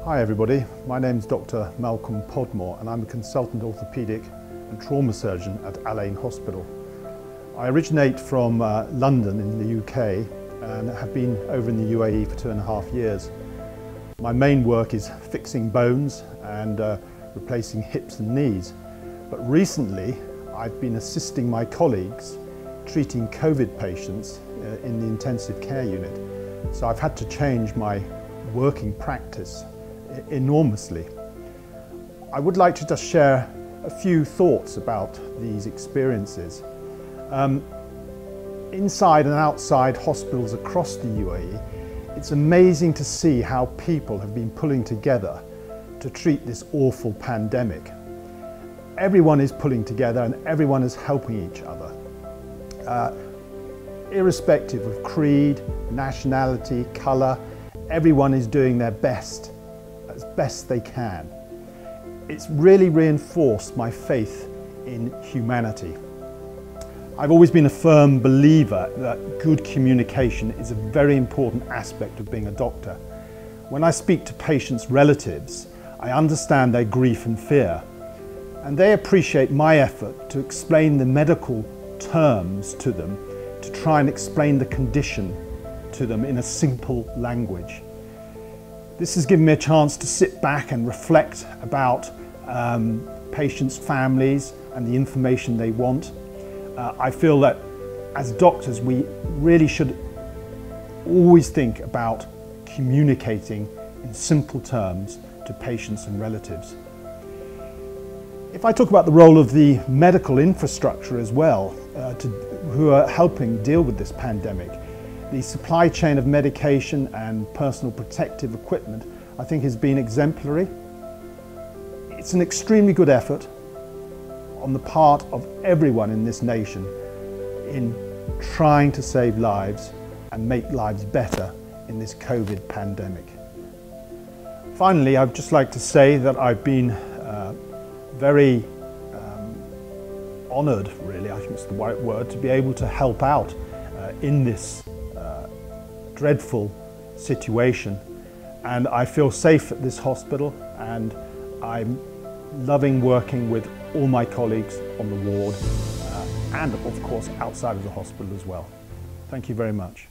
Hi everybody, my name's Dr. Malcolm Podmore and I'm a consultant orthopaedic and trauma surgeon at Al Ain Hospital. I originate from London in the UK and have been over in the UAE for 2.5 years. My main work is fixing bones and replacing hips and knees, but recently I've been assisting my colleagues treating COVID patients in the intensive care unit. So I've had to change my working practice enormously. I would like to just share a few thoughts about these experiences. Inside and outside hospitals across the UAE, it's amazing to see how people have been pulling together to treat this awful pandemic. Everyone is pulling together and everyone is helping each other. Irrespective of creed, nationality, colour, everyone is doing their best, as best they can. It's really reinforced my faith in humanity. I've always been a firm believer that good communication is a very important aspect of being a doctor. When I speak to patients' relatives, I understand their grief and fear, and they appreciate my effort to explain the medical terms to them, to try and explain the condition to them in a simple language. This has given me a chance to sit back and reflect about patients' families and the information they want. I feel that as doctors we really should always think about communicating in simple terms to patients and relatives. If I talk about the role of the medical infrastructure as well, who are helping deal with this pandemic, the supply chain of medication and personal protective equipment, I think has been exemplary. It's an extremely good effort on the part of everyone in this nation in trying to save lives and make lives better in this COVID pandemic. Finally, I'd just like to say that I've been very honoured, really, I think it's the right word, to be able to help out in this dreadful situation, and I feel safe at this hospital and I'm loving working with all my colleagues on the ward and of course outside of the hospital as well. Thank you very much.